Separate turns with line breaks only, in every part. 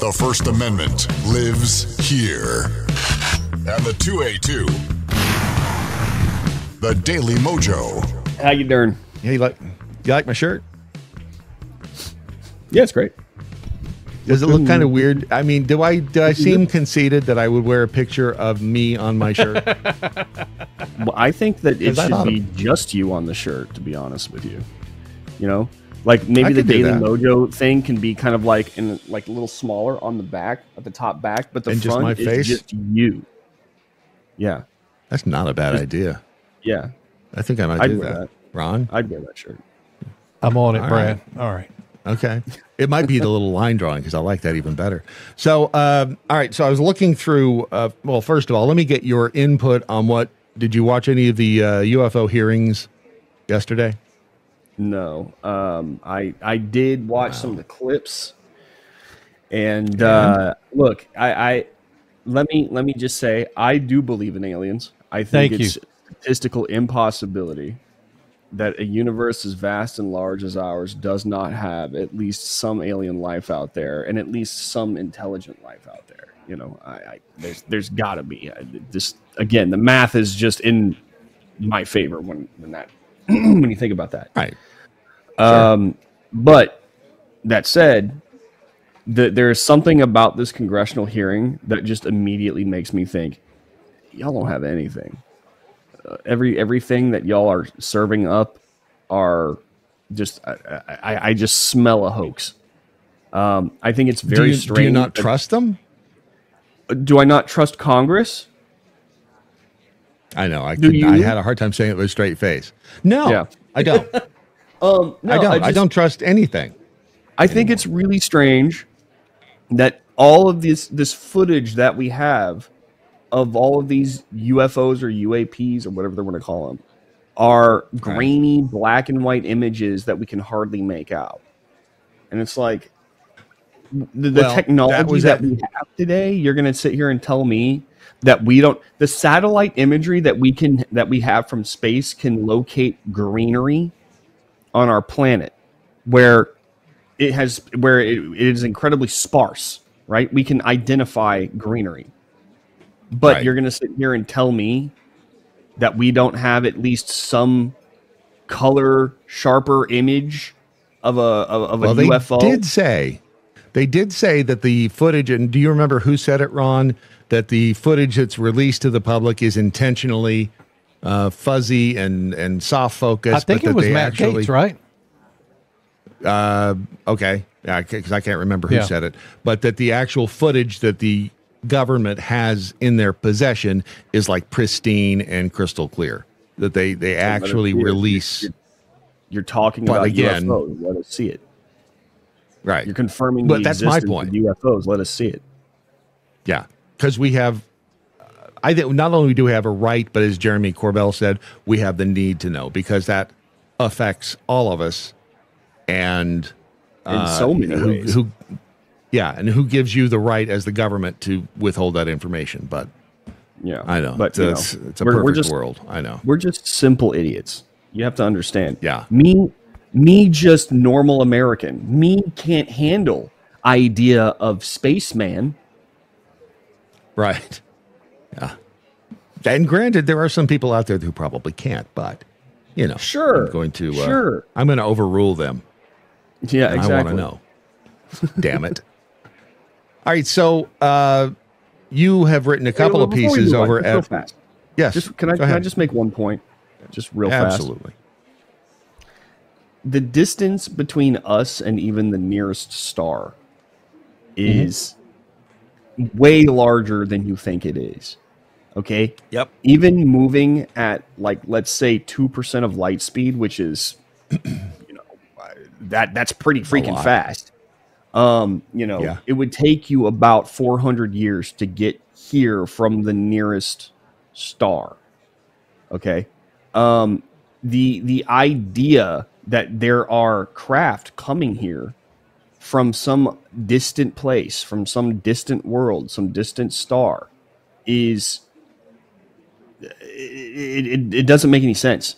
The First Amendment lives here. And the 2A2. The Daily Mojo.
How you doing?
Yeah, you like my shirt?
Yeah, it's great.
Does it look kind of weird? I mean, do I seem conceited that I would wear a picture of me on my shirt?
Well, I think that it should be just you on the shirt, to be honest with you. You know? Like maybe the Daily Mojo thing can be kind of like a little smaller on the back, at the top back, but the
and
front
just my
is
face?
just you. Yeah.
That's not a bad idea.
Yeah.
I think I might do that. Ron?
I'd wear that shirt.
I'm on it, Brad. All right.
Okay. It might be the little line drawing because I like that even better. So, all right. So I was looking through, well, first of all, let me get your input on did you watch any of the UFO hearings yesterday?
No. I did watch some of the clips. And look, let me just say, I do believe in aliens. I think it's a statistical impossibility that a universe as vast and large as ours does not have at least some alien life out there, and at least some intelligent life out there. You know, there's got to be. Again, the math is just in my favor when that when you think about that.
Right.
But that said, there is something about this congressional hearing that just immediately makes me think, y'all don't have anything. Everything that y'all are serving up are just I just smell a hoax. I think it's very strange.
Do you not trust them?
Do I not trust Congress?
I know. I had a hard time saying it with a straight face. No, I don't.
No,
I don't trust anything.
I think it's really strange that all of this footage that we have of all of these UFOs or UAPs or whatever they want to call them are grainy black and white images that we can hardly make out. And it's like the technology that we have today, you're going to sit here and tell me that the satellite imagery that we have from space can locate greenery on our planet where it is incredibly sparse, right? We can identify greenery. But you're going to sit here and tell me that we don't have at least some color sharper image of a UFO?
They did say that the footage, and do you remember who said it, Ron? That the footage that's released to the public is intentionally fuzzy and soft focus.
I think it was Matt Gaetz, right?
Okay. Yeah, because I can't remember who said it. But that the actual footage that the government has in their possession is like pristine and crystal clear. That they actually release.
You're talking about UFOs. Let us see it.
Right.
You're confirming
but that's my point.
Of UFOs. Let us see it.
Yeah. Because we have, I think not only do we have a right, but as Jeremy Corbell said, we have the need to know because that affects all of us. And
in so many ways.
And who gives you the right as the government to withhold that information? But I know, but it's a perfect world. I know
we're just simple idiots. You have to understand.
Yeah,
me, just normal American. Me can't handle idea of spaceman.
Right. Yeah. And granted, there are some people out there who probably can't, but you know,
sure,
I'm going to overrule them.
Yeah, exactly.
I want to know. Damn it. All right, so you have written a couple of pieces over at...
Real fast.
Yes,
can I just make one point? Just real fast.
Absolutely.
The distance between us and even the nearest star is way larger than you think it is. Okay?
Yep.
Even moving at, let's say 2% of light speed, which is, that's pretty freaking fast. It would take you about 400 years to get here from the nearest star. Okay. The idea that there are craft coming here from some distant place, from some distant world, some distant star is it doesn't make any sense.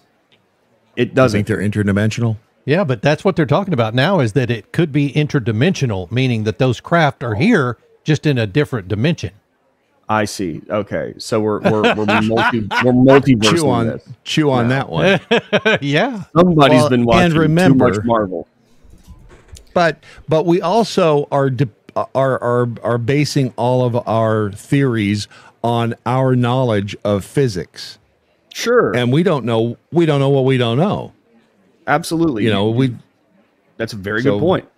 It doesn't.
You think they're interdimensional?
Yeah, but that's what they're talking about now, is that it could be interdimensional, meaning that those craft are here just in a different dimension.
I see. Okay, so we're multiversing this.
Chew on that one.
Yeah,
somebody's been watching too much Marvel.
But we also are basing all of our theories on our knowledge of physics.
Sure,
and we don't know what we don't know.
Absolutely, that's a very good point.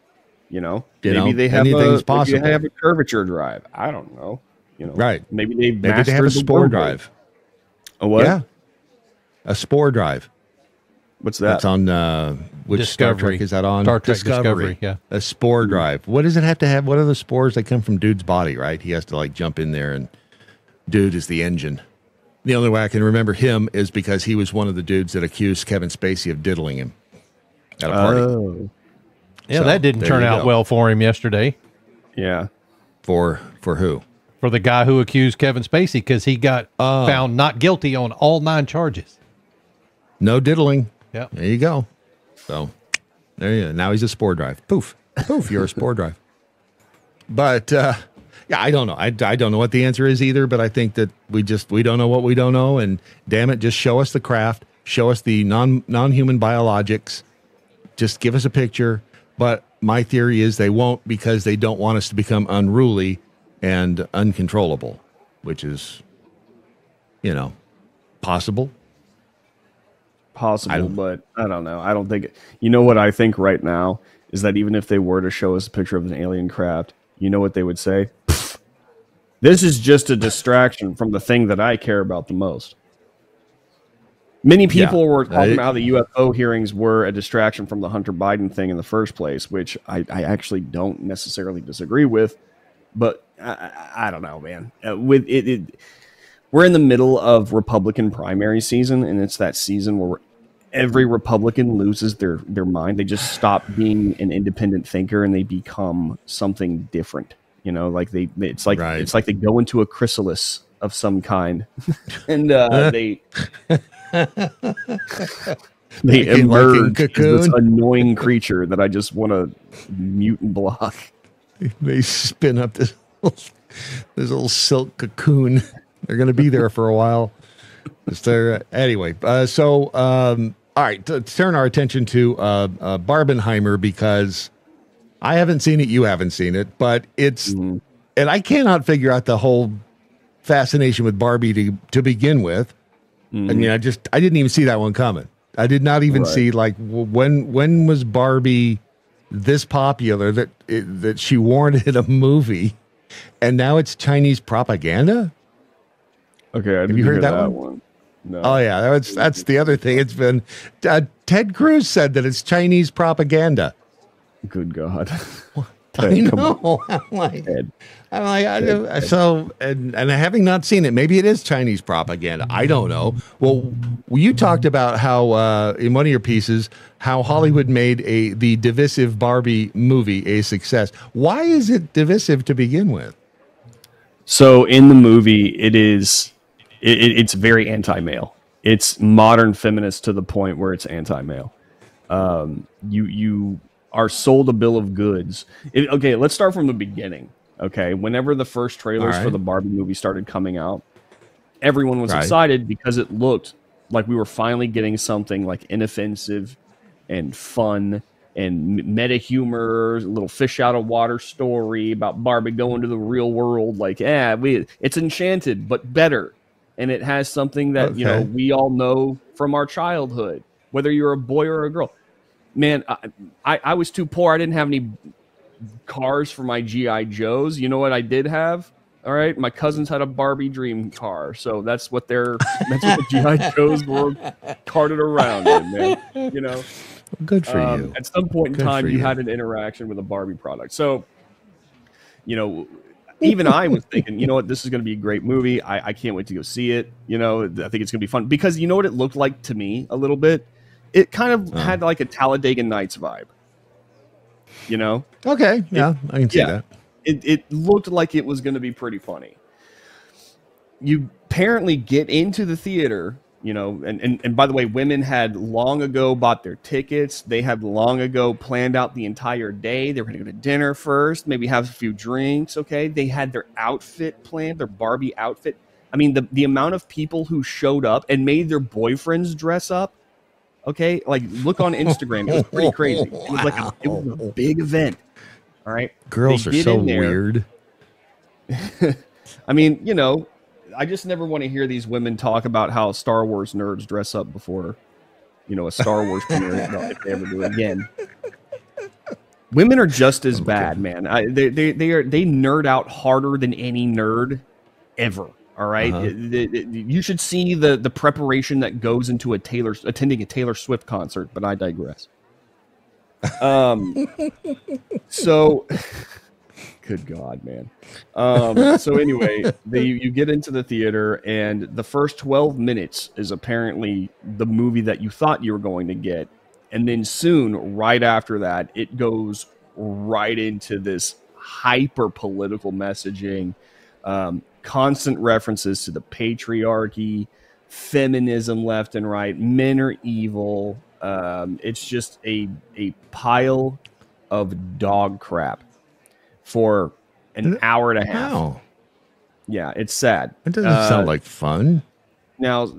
Maybe they have a curvature drive. I don't know.
Right?
Maybe they
have a spore drive.
A what?
Yeah, a spore drive.
What's that?
That's on which
Discovery.
Star Trek is that on?
Star Trek Discovery. Yeah,
a spore drive. What does it have to have? What are the spores? They come from dude's body, right? He has to jump in there, and dude is the engine. The only way I can remember him is because he was one of the dudes that accused Kevin Spacey of diddling him at a party.
Oh.
Yeah, so, that didn't turn out well for him yesterday.
Yeah.
For who?
For the guy who accused Kevin Spacey, because he got found not guilty on all 9 charges.
No diddling.
Yeah.
There you go. So there you go. Now he's a spore drive. Poof. Poof, you're a spore drive. But yeah, I don't know. I don't know what the answer is either, but I think that we don't know what we don't know, and damn it, just show us the craft, show us the non-human biologics, just give us a picture. But my theory is they won't, because they don't want us to become unruly and uncontrollable, which is, possible.
Possible, but I don't know. I don't think what I think right now is that even if they were to show us a picture of an alien craft, you know what they would say? This is just a distraction from the thing that I care about the most. Many people were talking about how the UFO hearings were a distraction from the Hunter Biden thing in the first place, which I actually don't necessarily disagree with. But I don't know, man. We're in the middle of Republican primary season, and it's that season where every Republican loses their mind. They just stop being an independent thinker and they become something different. It's like they go into a chrysalis of some kind, and they emerge as this annoying creature that I just want to mute and block.
They spin up this little silk cocoon. They're going to be there for a while. Anyway, all right, let's turn our attention to Barbenheimer, because I haven't seen it. You haven't seen it, but it's, and I cannot figure out the whole fascination with Barbie to begin with. I mean, I didn't even see that one coming. I did not even see when was Barbie this popular that she warranted a movie, and now it's Chinese propaganda.
Okay,
have you heard that one? No. Oh yeah, that's the other thing. It's been Ted Cruz said that it's Chinese propaganda.
Good God.
I know. I'm like, so, and having not seen it, maybe it is Chinese propaganda. I don't know. Well, you talked about how in one of your pieces how Hollywood made the divisive Barbie movie a success. Why is it divisive to begin with?
So in the movie, it's very anti-male. It's modern feminist to the point where it's anti-male. You are sold a bill of goods. Okay, let's start from the beginning. Okay, whenever the first trailers for the Barbie movie started coming out, everyone was excited because it looked like we were finally getting something like inoffensive and fun and meta humor, a little fish out of water story about Barbie going to the real world. Like, it's Enchanted, but better. And it has something that, we all know from our childhood, whether you're a boy or a girl. Man, I was too poor. I didn't have any cars for my G.I. Joes. You know what I did have? All right. My cousins had a Barbie dream car. So that's what the G.I. Joes were carted around in, man.
Good for you.
At some point in time, you had an interaction with a Barbie product. So, even I was thinking, this is going to be a great movie. I can't wait to go see it. I think it's going to be fun. Because you know what it looked like to me a little bit? It kind of had like a Talladega Nights vibe.
Okay, yeah, I can see that.
It looked like it was going to be pretty funny. You apparently get into the theater And by the way, women had long ago bought their tickets. They had long ago planned out the entire day. They were going to go to dinner first, maybe have a few drinks. Okay. They had their outfit planned, their Barbie outfit. I mean, the amount of people who showed up and made their boyfriends dress up. Okay. Like, look on Instagram. It was pretty crazy. It was it was a big event. All right.
Girls are so weird.
I mean, I just never want to hear these women talk about how Star Wars nerds dress up before, a Star Wars premiere if they ever do it again. Women are just as bad, man. They nerd out harder than any nerd ever. All right, you should see the preparation that goes into attending a Taylor Swift concert. But I digress. So. Good God, man. So anyway, you get into the theater, and the first 12 minutes is apparently the movie that you thought you were going to get. And then soon, right after that, it goes right into this hyper political messaging, constant references to the patriarchy, feminism left and right, men are evil. It's just a pile of dog crap for an hour and a half.
Wow.
Yeah, it's sad.
It doesn't sound like fun.
Now,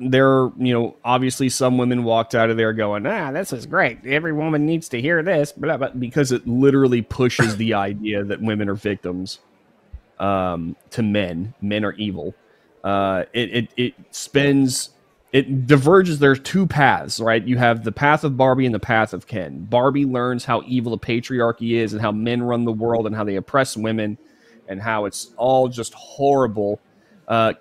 obviously some women walked out of there going, this is great. Every woman needs to hear this, blah, blah, because it literally pushes the idea that women are victims to men. Men are evil. It diverges. There's two paths, right? You have the path of Barbie and the path of Ken. Barbie learns how evil the patriarchy is and how men run the world and how they oppress women and how it's all just horrible.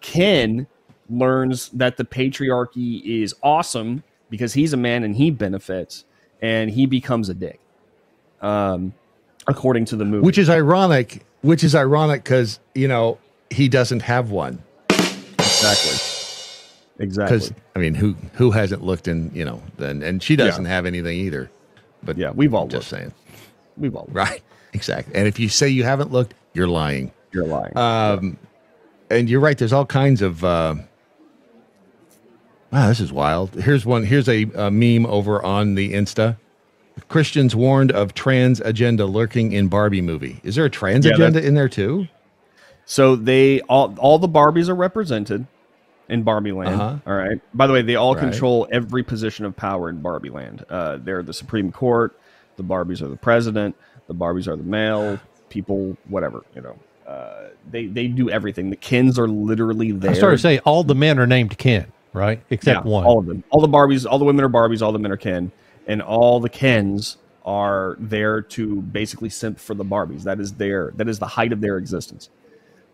Ken learns that the patriarchy is awesome because he's a man and he benefits, and he becomes a dick, according to the movie.
Which is ironic because, he doesn't have one.
Exactly.
Because I mean, who hasn't looked in, and she doesn't have anything either. But
yeah, we've all
just saying,
we've all
right, exactly. And if you say you haven't looked, you're lying.
You're lying.
And you're right. There's all kinds of. Wow, this is wild. Here's one. Here's a meme over on the Insta. Christians warned of trans agenda lurking in Barbie movie. Is there a trans agenda in there too?
So all the Barbies are represented in Barbie Land. All right. By the way, they all control every position of power in Barbie Land. They're the Supreme Court. The Barbies are the president. The Barbies are the male people, whatever, they do everything. The Kens are literally there.
I started to say all the men are named Ken, right? Except one.
All of them. All the Barbies, all the women are Barbies, all the men are Ken. And all the Kens are there to basically simp for the Barbies. That is the height of their existence.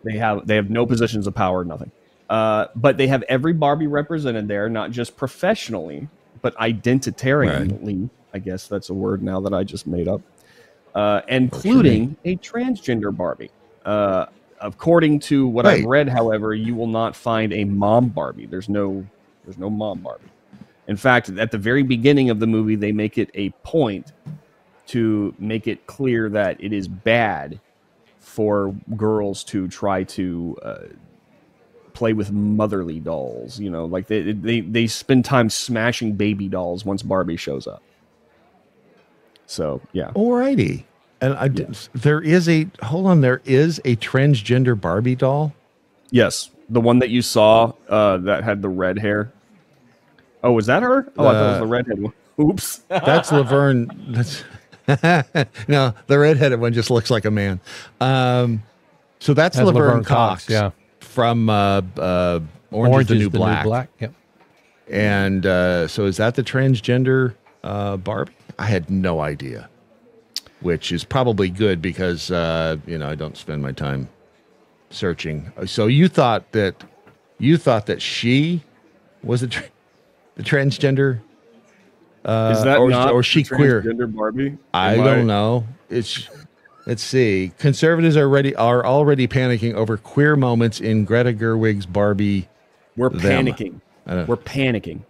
They have no positions of power, nothing. But they have every Barbie represented there, not just professionally, but identitarianly. Right. I guess that's a word now that I just made up. Including a transgender Barbie. According to what I've read, however, you will not find a mom Barbie. There's no mom Barbie. In fact, at the very beginning of the movie, they make it a point to make it clear that it is bad for girls to try to play with motherly dolls. Like they spend time smashing baby dolls once Barbie shows up. So yeah.
Alrighty. And there is a transgender Barbie doll.
Yes, the one that you saw that had the red hair. Oh, was that her? Oh, I thought it was the redhead one. Oops.
That's Laverne. No, the redheaded one just looks like a man. So that's Laverne Cox.
Yeah.
From Orange is the New Black.
Yep.
And so is that the transgender Barbie? I had no idea, which is probably good because, I don't spend my time searching. So you thought that she was the transgender?
Is that not
or she queer?
Transgender Barbie?
I don't know. Let's see. Conservatives are already panicking over queer moments in Greta Gerwig's Barbie.
We're panicking. We're panicking.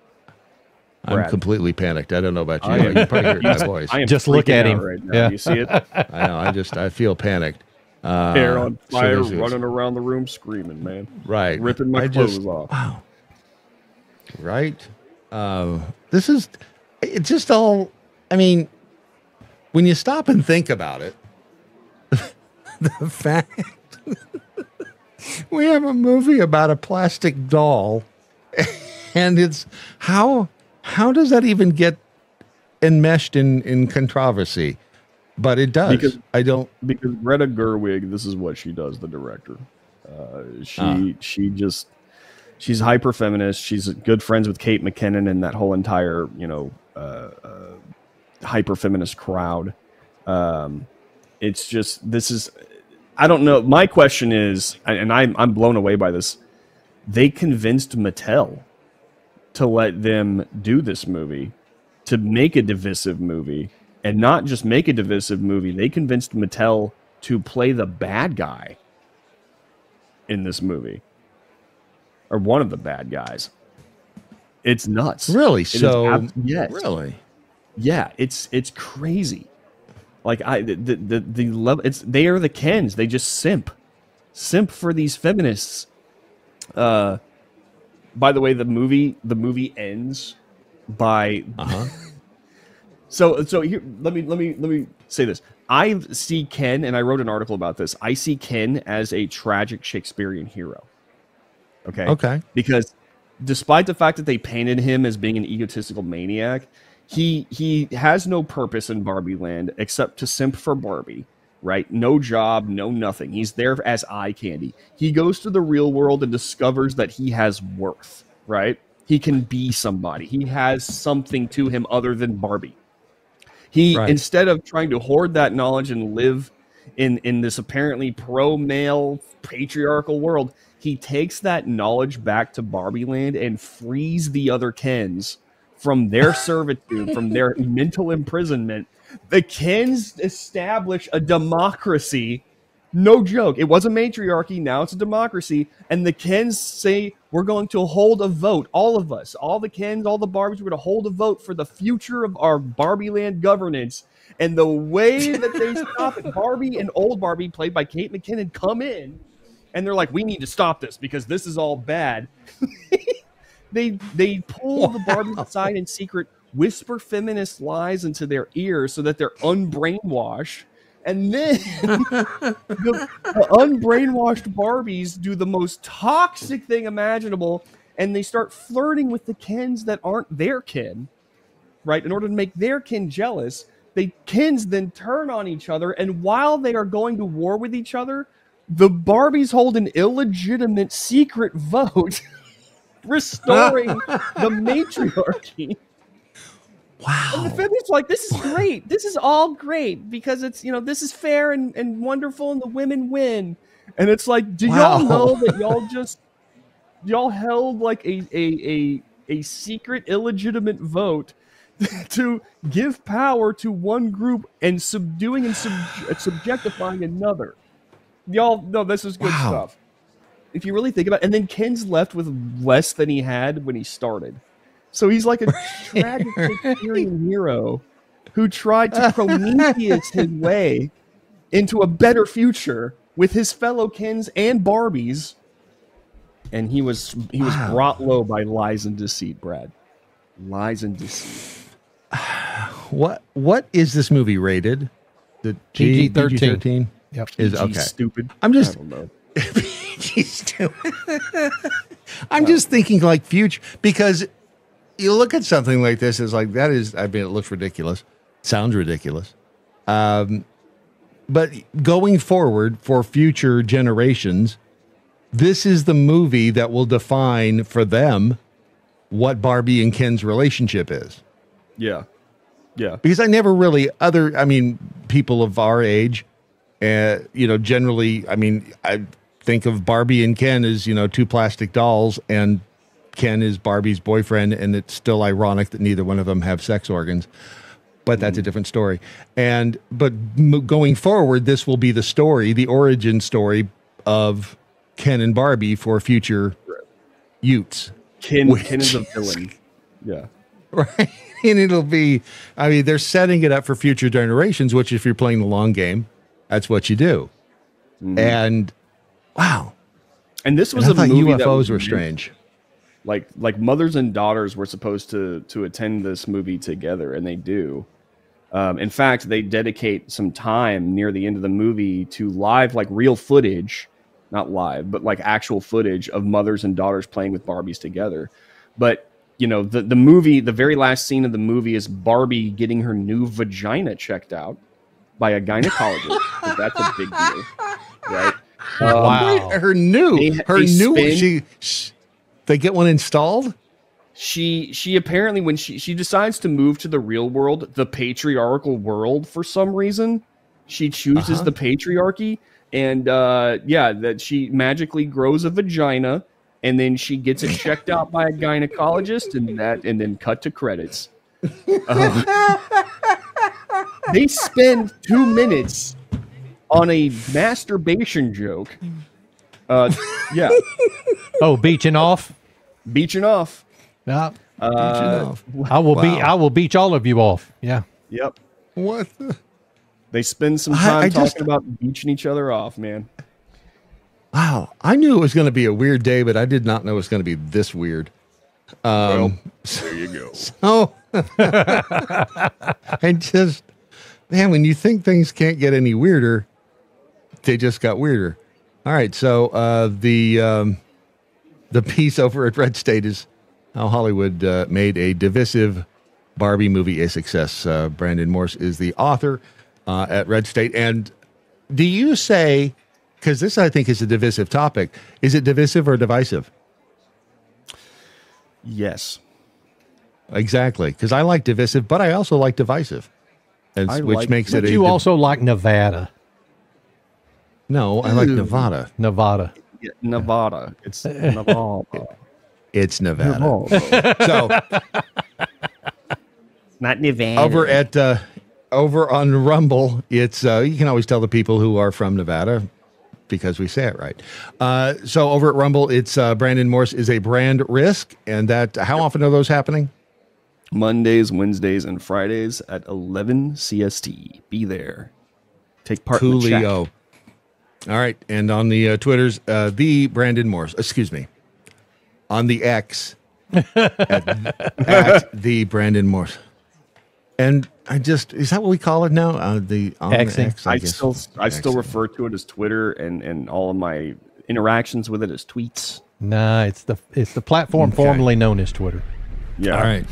I'm completely panicked. I don't know about you. You probably heard my voice.
Just look at him
right now. Yeah. You see it?
I know. I feel panicked.
Hair on fire, running around the room screaming, man.
Right.
Ripping my clothes off.
Wow. right? This is, it's just all, I mean, when you stop and think about it, the fact we have a movie about a plastic doll, and it's how does that even get enmeshed in controversy? But it does.
Because Greta Gerwig, this is what she does. The director, she's hyper feminist. She's good friends with Kate McKinnon and that whole entire hyper feminist crowd. It's just, this is, I don't know. My question is, and I'm blown away by this. They convinced Mattel to let them do this movie, to make a divisive movie, and not just make a divisive movie. They convinced Mattel to play the bad guy in this movie, or one of the bad guys. It's nuts.
Really?
Yes.
Really?
Yeah. It's crazy. Like the level, they are the Kens. They just simp for these feminists. By the way, the movie ends by. So here, let me say this. I see Ken, and I wrote an article about this. I see Ken as a tragic Shakespearean hero. Okay. Because despite the fact that they painted him as being an egotistical maniac, he has no purpose in Barbie land except to simp for Barbie, right? No job, no nothing. He's there as eye candy. He goes to the real world and discovers that he has worth, right? He can be somebody. He has something to him other than Barbie. Instead of trying to hoard that knowledge and live in this apparently pro-male patriarchal world, he takes that knowledge back to Barbie land and frees the other Kens from their servitude, from their mental imprisonment. The Kens establish a democracy. No joke. It was a matriarchy. Now it's a democracy. And the Kens say, we're going to hold a vote. All of us, all the Kens, all the Barbies, we're going to hold a vote for the future of our Barbie land governance. And the way that they stop it, Barbie and old Barbie, played by Kate McKinnon, come in. And they're like, we need to stop this because this is all bad. They pull the Barbies aside in secret, whisper feminist lies into their ears so that they're unbrainwashed. And then the unbrainwashed Barbies do the most toxic thing imaginable, and they start flirting with the Kens that aren't their kin, right? In order to make their kin jealous, Kens then turn on each other, and while they are going to war with each other, the Barbies hold an illegitimate secret vote restoring the matriarchy.
Wow.
And the feminists are like, this is great. This is all great because it's, this is fair and wonderful and the women win. And it's like, do y'all know that y'all held like a secret illegitimate vote to give power to one group and subduing and subjectifying another? Y'all know this is good stuff. If you really think about it. And then Ken's left with less than he had when he started. So he's like a tragic Shakespearean hero who tried to Prometheus his way into a better future with his fellow Kens and Barbies. And he was brought low by lies and deceit, Brad. Lies and deceit.
What is this movie rated? The
PG-13.
Yep. Is okay.
Stupid.
I don't know. I'm just thinking like future, because you look at something like this, it's like, that is, I mean, it looks ridiculous. Sounds ridiculous. But going forward for future generations, this is the movie that will define for them what Barbie and Ken's relationship is.
Yeah. Yeah.
Because I never really people of our age, generally, I think of Barbie and Ken as, two plastic dolls, and Ken is Barbie's boyfriend, and it's still ironic that neither one of them have sex organs, but that's a different story. But going forward, this will be the story, the origin story of Ken and Barbie for future Utes.
Ken is a villain. Yeah.
Right. And it'll be, they're setting it up for future generations, which if you're playing the long game, that's what you do. Mm-hmm. And wow.
And this was
a movie
UFOs
were strange.
Like mothers and daughters were supposed to attend this movie together, and they do. In fact, they dedicate some time near the end of the movie to live, like real footage, not live, but like actual footage of mothers and daughters playing with Barbies together. But you know, the movie, the very last scene of the movie is Barbie getting her new vagina checked out by a gynecologist. That's a big deal, right?
Wow.
They get one installed?
She apparently, when she decides to move to the real world, the patriarchal world, for some reason, she chooses the patriarchy, and that she magically grows a vagina, and then she gets it checked out by a gynecologist, and then cut to credits. They spend 2 minutes on a masturbation joke. Yeah.
Oh, beaching off.
Beaching off.
Yeah.
I
will beach all of you off. Yeah.
Yep.
What?
They spend some time talking about beaching each other off, man.
Wow. I knew it was going to be a weird day, but I did not know it was going to be this weird.
Well, there you go.
Oh, and just, man, when you think things can't get any weirder, they just got weirder. All right. So the piece over at Red State is how Hollywood made a divisive Barbie movie a success. Brandon Morse is the author at Red State. And do you say, because this I think is a divisive topic, is it divisive or divisive?
Yes.
Exactly. Because I like divisive, but I also like divisive. Which makes it
But you also like Nevada.
No, I like Nevada.
Nevada.
Yeah, Nevada. It's Nevada.
It's Nevada. So
not Nevada.
Over on Rumble, it's you can always tell the people who are from Nevada because we say it right. So over at Rumble, it's Brandon Morse is a brand risk, and that how often are those happening?
Mondays, Wednesdays, and Fridays at 11 CST. Be there. Take part in the chat.
Coolio. All right, and on the Twitters, the Brandon Morse. Excuse me. On the X, at the Brandon Morse. And is that what we call it now? The X,
I still refer to it as Twitter, and all of my interactions with it as tweets.
Nah, it's the platform formerly known as Twitter.
Yeah.
All right.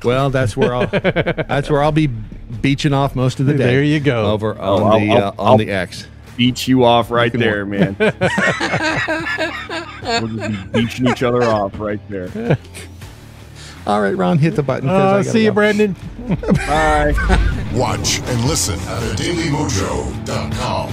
Well, that's where I'll be beaching off most of the day.
There you go.
Over on the X.
Beat you off right there, man. We'll just be beaching each other off right there.
All right, Ron, hit the button.
See you, Brandon.
Bye.
Watch and listen at thedailymojo.com.